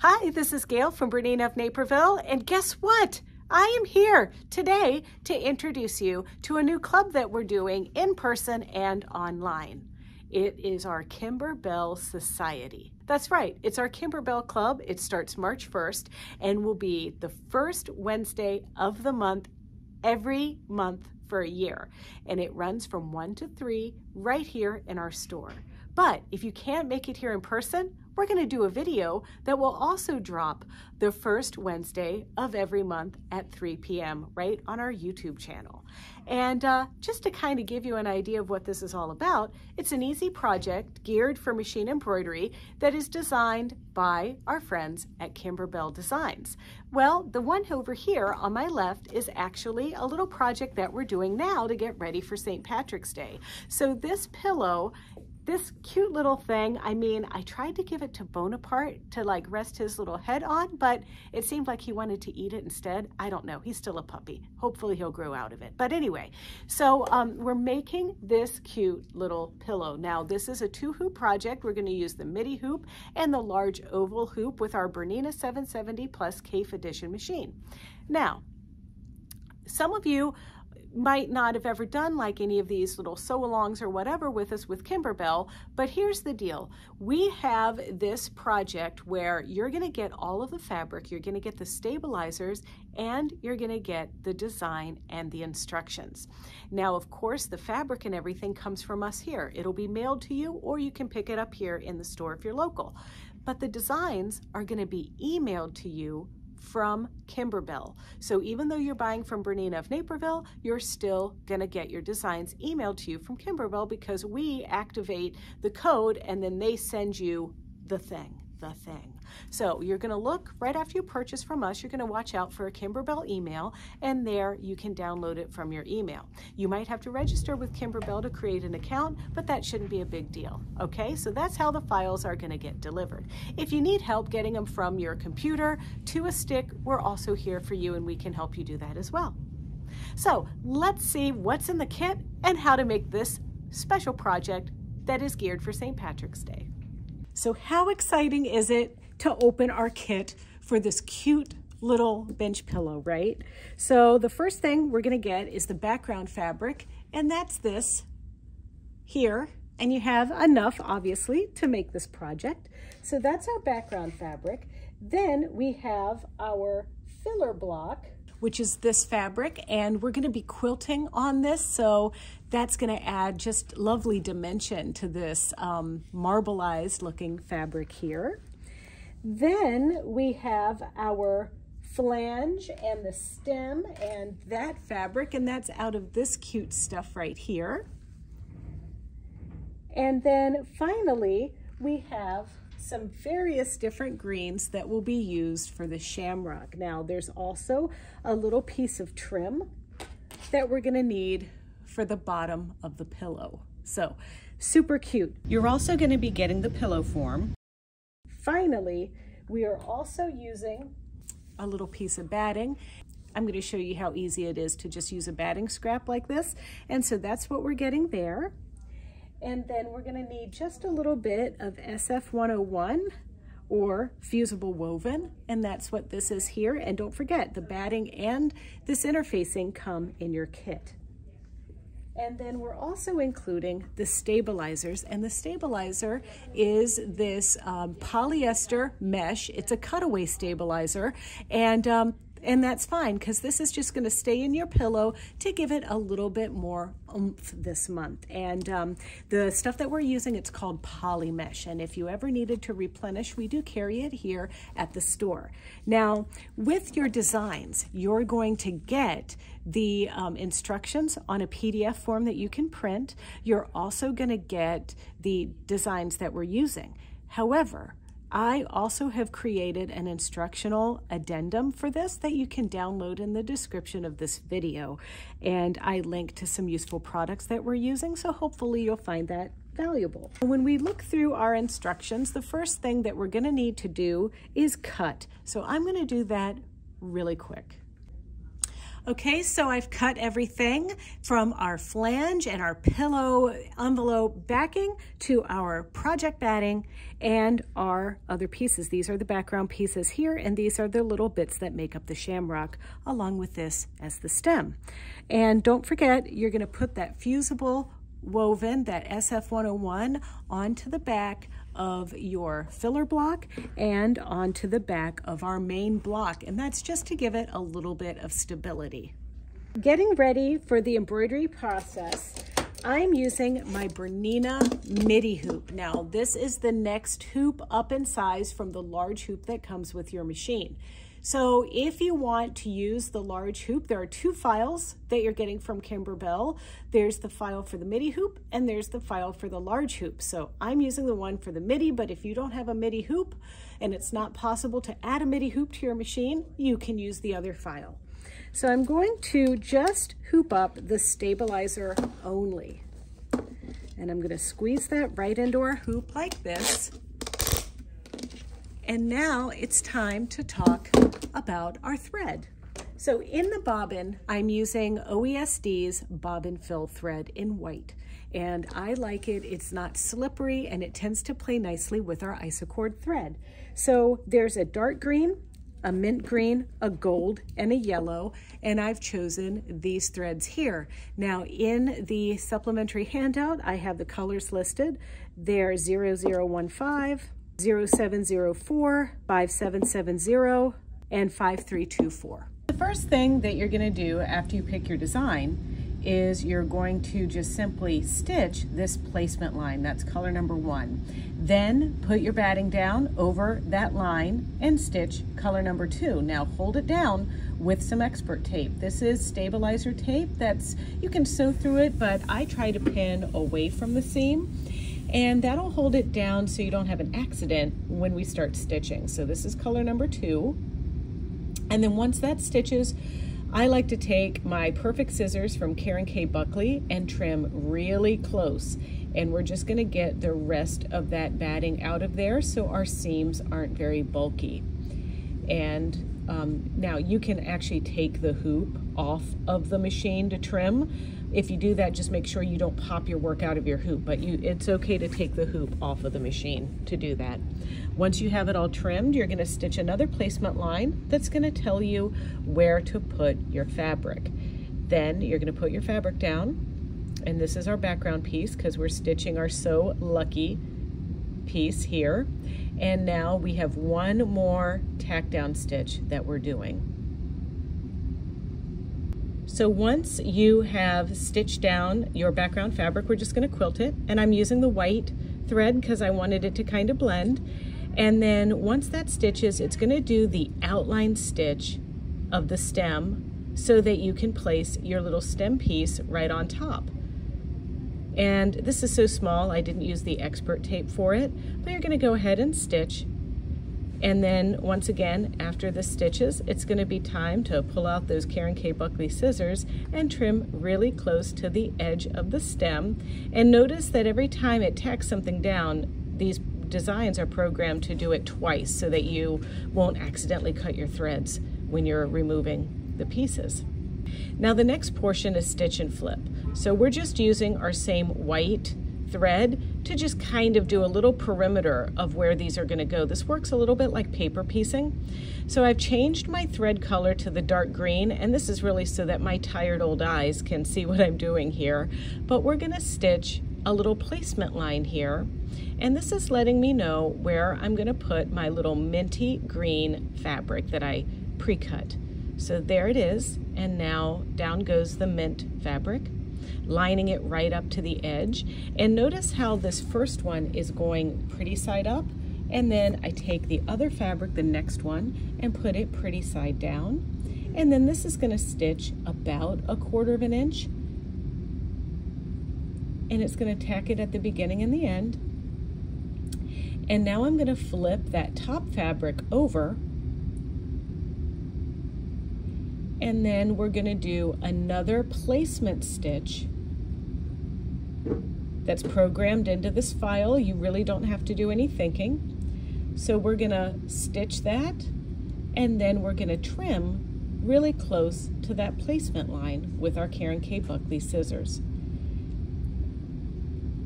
Hi, this is Gayle from BERNINA of Naperville, and guess what? I am here today to introduce you to a new club that we're doing in person and online. It is our Kimberbell Society. That's right, it's our Kimberbell Club. It starts March 1st and will be the first Wednesday of the month every month for a year. And it runs from 1 to 3 right here in our store. But if you can't make it here in person, we're going to do a video that will also drop the first Wednesday of every month at 3 p.m. right on our YouTube channel. And just to kind of give you an idea of what this is all about, it's an easy project geared for machine embroidery that is designed by our friends at Kimberbell Designs. Well, the one over here on my left is actually a little project that we're doing now to get ready for St. Patrick's Day. So this pillow, this cute little thing, I mean, I tried to give it to Bonaparte to like rest his little head on, but it seemed like he wanted to eat it instead. I don't know, he's still a puppy. Hopefully he'll grow out of it. But anyway, so we're making this cute little pillow. Now this is a 2-hoop project. We're gonna use the midi hoop and the large oval hoop with our BERNINA 770 Plus Cafe Edition machine. Now, some of you might not have ever done like any of these little sew-alongs or whatever with us with Kimberbell, but here's the deal. We have this project where you're going to get all of the fabric, you're going to get the stabilizers, and you're going to get the design and the instructions. Now, of course, the fabric and everything comes from us here. It'll be mailed to you, or you can pick it up here in the store if you're local. But the designs are going to be emailed to you from Kimberbell. So even though you're buying from BERNINA of Naperville, you're still gonna get your designs emailed to you from Kimberbell because we activate the code and then they send you the thing. So you're gonna look right after you purchase from us, you're gonna watch out for a Kimberbell email, and there you can download it from your email. You might have to register with Kimberbell to create an account, but that shouldn't be a big deal, okay? So that's how the files are gonna get delivered. If you need help getting them from your computer to a stick, we're also here for you and we can help you do that as well. So let's see what's in the kit and how to make this special project that is geared for St. Patrick's Day. So how exciting is it to open our kit for this cute little bench pillow, right? So the first thing we're gonna get is the background fabric, and that's this here. And you have enough, obviously, to make this project. So that's our background fabric. Then we have our filler block, which is this fabric, and we're gonna be quilting on this, so that's gonna add just lovely dimension to this marbleized looking fabric here. Then we have our flange and the stem and that fabric, and that's out of this cute stuff right here. And then finally, we have some various different greens that will be used for the shamrock. Now, there's also a little piece of trim that we're gonna need for the bottom of the pillow. So, super cute. You're also gonna be getting the pillow form. Finally, we are also using a little piece of batting. I'm gonna show you how easy it is to just use a batting scrap like this. And so that's what we're getting there. And then we're gonna need just a little bit of SF101 or fusible woven, and that's what this is here. And don't forget, the batting and this interfacing come in your kit. And then we're also including the stabilizers, and the stabilizer is this polyester mesh. It's a cutaway stabilizer, and that's fine because this is just going to stay in your pillow to give it a little bit more oomph this month. And the stuff that we're using, it's called poly mesh, and if you ever needed to replenish, we do carry it here at the store. Now, with your designs, you're going to get the instructions on a PDF form that you can print. You're also going to get the designs that we're using. However, I also have created an instructional addendum for this that you can download in the description of this video. And I link to some useful products that we're using, so hopefully you'll find that valuable. When we look through our instructions, the first thing that we're gonna need to do is cut. So I'm gonna do that really quick. Okay, so I've cut everything from our flange and our pillow envelope backing to our project batting and our other pieces. These are the background pieces here, and these are the little bits that make up the shamrock, along with this as the stem. And don't forget, you're going to put that fusible woven, that SF101, onto the back of your filler block and onto the back of our main block, and that's just to give it a little bit of stability. Getting ready for the embroidery process, I'm using my Bernina midi hoop. Now this is the next hoop up in size from the large hoop that comes with your machine. So if you want to use the large hoop, there are two files that you're getting from Kimberbell. There's the file for the midi hoop and there's the file for the large hoop. So I'm using the one for the midi, but if you don't have a midi hoop and it's not possible to add a midi hoop to your machine, you can use the other file. So I'm going to just hoop up the stabilizer only. And I'm going to squeeze that right into our hoop like this. And now it's time to talk about our thread. So in the bobbin, I'm using OESD's bobbin fill thread in white. And I like it, it's not slippery, and it tends to play nicely with our isocord thread. So there's a dark green, a mint green, a gold, and a yellow, and I've chosen these threads here. Now in the supplementary handout, I have the colors listed. They're 0015, 0704, 5770, and 5324. The first thing that you're going to do after you pick your design is you're going to just simply stitch this placement line. That's color number 1. Then put your batting down over that line and stitch color number 2. Now hold it down with some expert tape. This is stabilizer tape. You can sew through it, but I try to pin away from the seam. And that'll hold it down so you don't have an accident when we start stitching. So this is color number 2. And then once that stitches, I like to take my perfect scissors from Karen K. Buckley and trim really close. And we're just gonna get the rest of that batting out of there so our seams aren't very bulky. And now you can actually take the hoop off of the machine to trim. If you do that, just make sure you don't pop your work out of your hoop, but it's okay to take the hoop off of the machine to do that. Once you have it all trimmed, you're gonna stitch another placement line that's gonna tell you where to put your fabric. Then you're gonna put your fabric down, and this is our background piece because we're stitching our So Lucky piece here. And now we have one more tack down stitch that we're doing. So once you have stitched down your background fabric, we're just going to quilt it, and I'm using the white thread because I wanted it to kind of blend. And then once that stitches, it's going to do the outline stitch of the stem so that you can place your little stem piece right on top. And this is so small, I didn't use the expert tape for it, but you're going to go ahead and stitch. And then once again, after the stitches, it's going to be time to pull out those Karen K. Buckley scissors and trim really close to the edge of the stem. And notice that every time it tacks something down, these designs are programmed to do it twice so that you won't accidentally cut your threads when you're removing the pieces. Now the next portion is stitch and flip. So we're just using our same white thread to just kind of do a little perimeter of where these are going to go. This works a little bit like paper piecing. So I've changed my thread color to the dark green, and this is really so that my tired old eyes can see what I'm doing here. But we're going to stitch a little placement line here, and this is letting me know where I'm going to put my little minty green fabric that I pre-cut. So there it is, and now down goes the mint fabric, lining it right up to the edge. And notice how this first one is going pretty side up, and then I take the other fabric, the next one, and put it pretty side down. And then this is going to stitch about 1/4 inch, and it's going to tack it at the beginning and the end. And now I'm going to flip that top fabric over, and then we're going to do another placement stitch that's programmed into this file. You really don't have to do any thinking. So we're going to stitch that, and then we're going to trim really close to that placement line with our Karen K. Buckley scissors.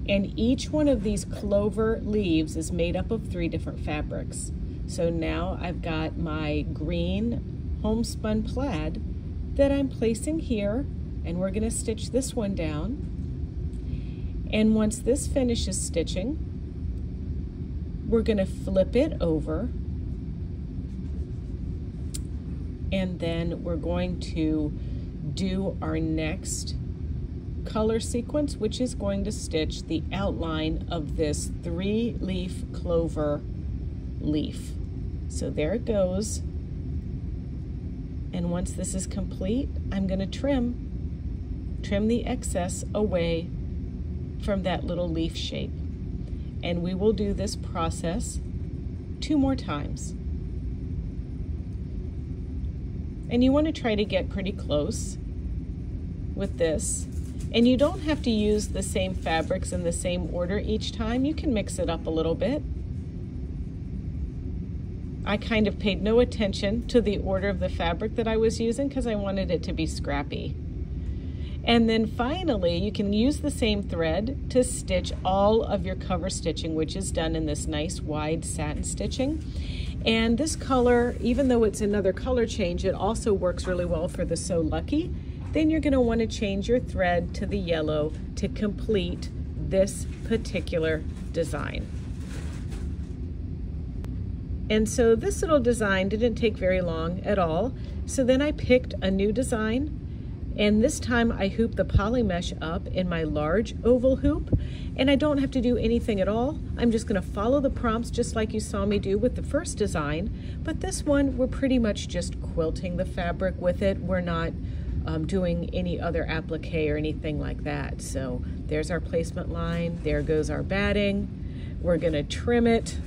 And each one of these clover leaves is made up of 3 different fabrics. So now I've got my green homespun plaid that I'm placing here, and we're going to stitch this one down. And once this finishes stitching, we're going to flip it over, and then we're going to do our next color sequence, which is going to stitch the outline of this 3-leaf clover leaf. So there it goes. And once this is complete, I'm going to trim the excess away from that little leaf shape. And we will do this process 2 more times. And you want to try to get pretty close with this. And you don't have to use the same fabrics in the same order each time. You can mix it up a little bit. I kind of paid no attention to the order of the fabric that I was using because I wanted it to be scrappy. And then finally, you can use the same thread to stitch all of your cover stitching, which is done in this nice wide satin stitching. And this color, even though it's another color change, it also works really well for the So Lucky. Then you're going to want to change your thread to the yellow to complete this particular design. And so this little design didn't take very long at all. So then I picked a new design, and this time I hooped the poly mesh up in my large oval hoop, and I don't have to do anything at all. I'm just going to follow the prompts just like you saw me do with the first design, but this one we're pretty much just quilting the fabric with it. We're not doing any other applique or anything like that. So there's our placement line, there goes our batting. We're going to trim it,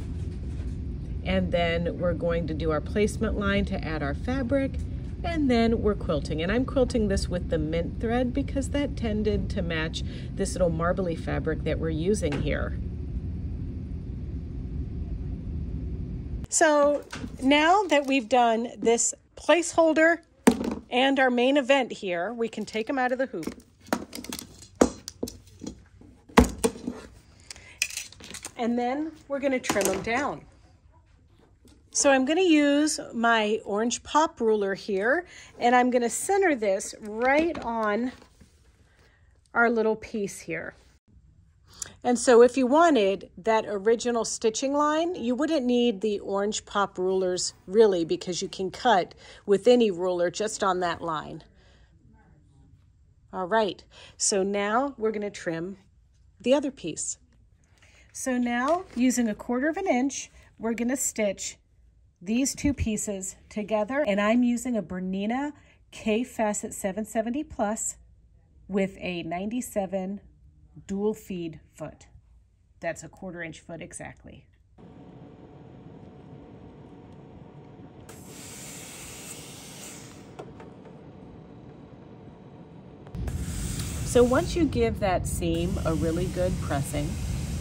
and then we're going to do our placement line to add our fabric, and then we're quilting. And I'm quilting this with the mint thread because that tended to match this little marbly fabric that we're using here. So now that we've done this placeholder and our main event here, we can take them out of the hoop. And then we're going to trim them down. So I'm going to use my orange pop ruler here, and I'm going to center this right on our little piece here. And so if you wanted that original stitching line, you wouldn't need the orange pop rulers really, because you can cut with any ruler just on that line. All right, so now we're going to trim the other piece. So now, using 1/4 inch, we're going to stitch these 2 pieces together, and I'm using a BERNINA K Facet 770 Plus with a 97 dual feed foot. That's a 1/4 inch foot exactly. So once you give that seam a really good pressing,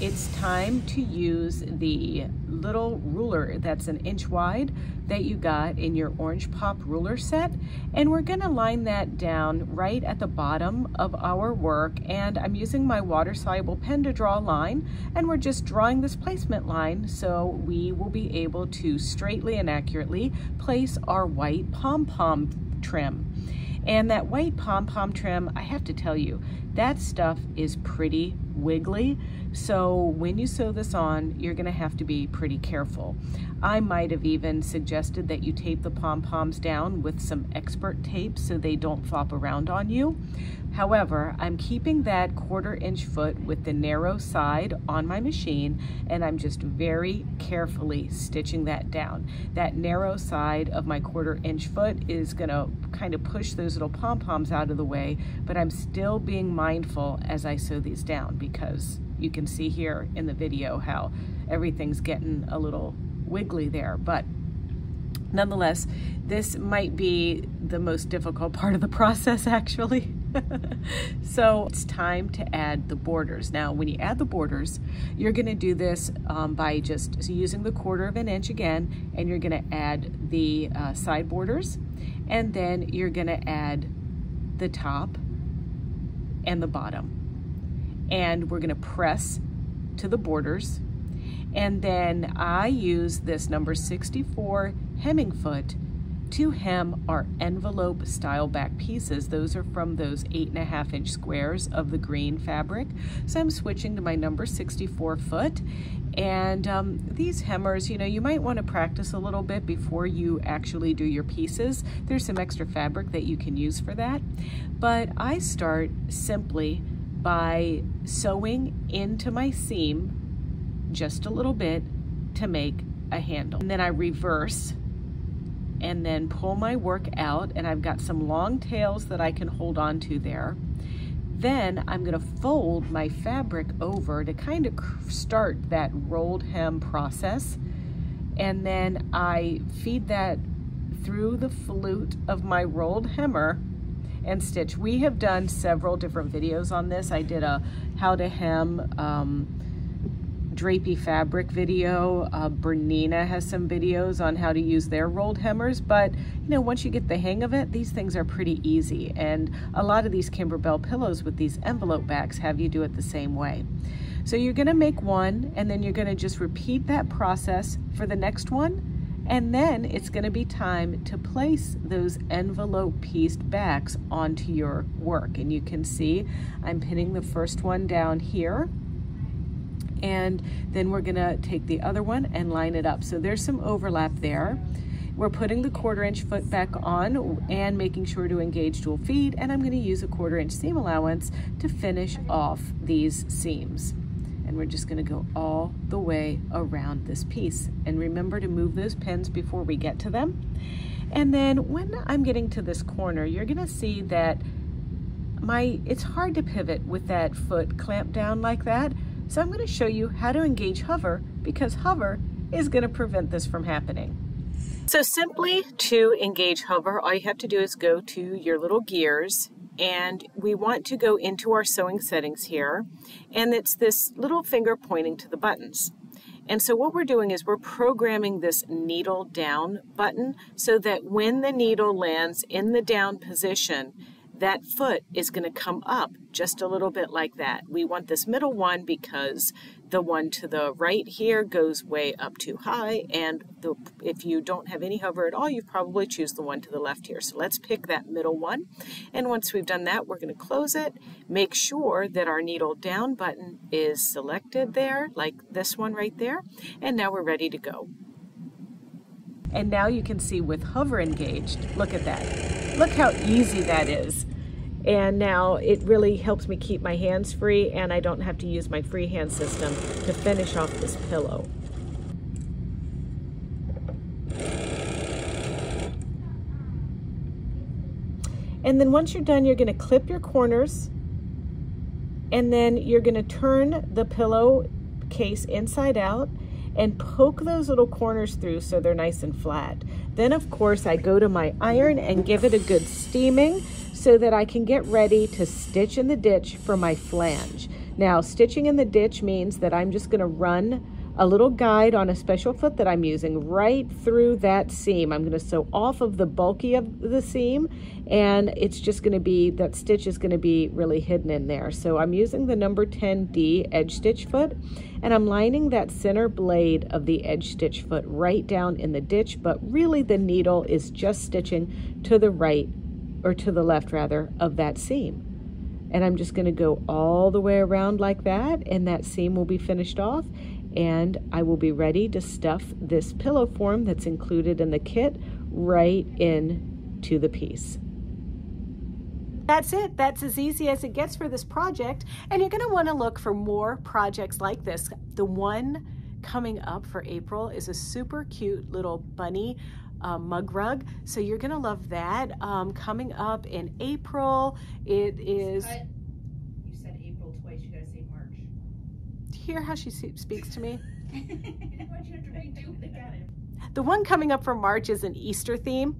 it's time to use the little ruler that's 1 inch wide that you got in your orange pop ruler set, and we're going to line that down right at the bottom of our work. And I'm using my water soluble pen to draw a line, and we're just drawing this placement line so we will be able to straightly and accurately place our white pom-pom trim. And that white pom-pom trim, I have to tell you, that stuff is pretty wiggly. So when you sew this on, you're gonna have to be pretty careful. I might have even suggested that you tape the pom-poms down with some expert tape so they don't flop around on you. However, I'm keeping that 1/4 inch foot with the narrow side on my machine, and I'm just very carefully stitching that down. That narrow side of my 1/4 inch foot is gonna kind of push those little pom-poms out of the way, but I'm still being mindful as I sew these down, because you can see here in the video how everything's getting a little wiggly there. But nonetheless, this might be the most difficult part of the process actually. So it's time to add the borders. Now, when you add the borders, you're going to do this by just using the 1/4 inch again, and you're going to add the side borders, and then you're going to add the top and the bottom. And we're going to press to the borders. And then I use this number 64 hemming foot to hem our envelope style back pieces. Those are from those 8.5 inch squares of the green fabric. So I'm switching to my number 64 foot. And these hemmers, you know, you might want to practice a little bit before you actually do your pieces. There's some extra fabric that you can use for that. But I start simply by sewing into my seam just a little bit to make a handle. And then I reverse and then pull my work out, and I've got some long tails that I can hold on to there. Then I'm going to fold my fabric over to kind of start that rolled hem process, and then I feed that through the flute of my rolled hemmer and stitch. We have done several different videos on this. I did a how to hem drapey fabric video. BERNINA has some videos on how to use their rolled hemmers, but you know, once you get the hang of it, these things are pretty easy. And a lot of these Kimberbell pillows with these envelope backs have you do it the same way. So you're gonna make one, and then you're gonna just repeat that process for the next one, and then it's gonna be time to place those envelope pieced backs onto your work. And you can see I'm pinning the first one down here, and then we're gonna take the other one and line it up. So there's some overlap there. We're putting the 1/4 inch foot back on and making sure to engage dual feed, and I'm gonna use a 1/4 inch seam allowance to finish off these seams. And we're just gonna go all the way around this piece. And remember to move those pins before we get to them. And then when I'm getting to this corner, you're gonna see that it's hard to pivot with that foot clamped down like that. So I'm going to show you how to engage hover, because hover is going to prevent this from happening. So simply to engage hover, all you have to do is go to your little gears, and we want to go into our sewing settings here, and it's this little finger pointing to the buttons. And so what we're doing is we're programming this needle down button so that when the needle lands in the down position, that foot is going to come up just a little bit like that. We want this middle one because the one to the right here goes way up too high, and if you don't have any hover at all, you probably choose the one to the left here. So let's pick that middle one, and once we've done that, we're going to close it. Make sure that our needle down button is selected there, like this one right there, and now we're ready to go. And now you can see with hover engaged, look at that. Look how easy that is. And now it really helps me keep my hands free, and I don't have to use my freehand system to finish off this pillow. And then once you're done, you're going to clip your corners, and then you're going to turn the pillow case inside out and poke those little corners through so they're nice and flat. Then of course I go to my iron and give it a good steaming so that I can get ready to stitch in the ditch for my flange. Now, stitching in the ditch means that I'm just going to run a little guide on a special foot that I'm using right through that seam. I'm going to sew off of the bulky of the seam, and it's just going to be, that stitch is going to be really hidden in there. So I'm using the number 10D edge stitch foot, and I'm lining that center blade of the edge stitch foot right down in the ditch, but really the needle is just stitching to the right, or to the left rather, of that seam. And I'm just going to go all the way around like that, and that seam will be finished off, and I will be ready to stuff this pillow form that's included in the kit right into the piece. That's it. That's as easy as it gets for this project, and you're going to want to look for more projects like this. The one coming up for April is a super cute little bunny mug rug, so you're going to love that. Coming up in April, it is... You said April twice, you got to say March. Hear how she speaks to me? What you're trying to do, they got it. The one coming up for March is an Easter theme,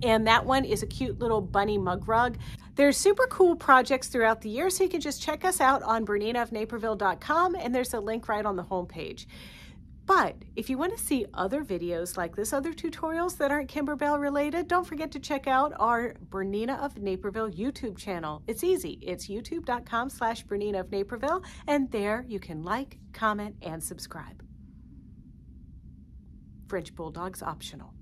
And that one is a cute little bunny mug rug. There's super cool projects throughout the year, so you can just check us out on BERNINAofNaperville.com, and there's a link right on the homepage. But if you want to see other videos like this, other tutorials that aren't Kimberbell related, don't forget to check out our Bernina of Naperville YouTube channel. It's easy. It's youtube.com/Bernina of Naperville, and there you can like, comment, and subscribe. French Bulldog's optional.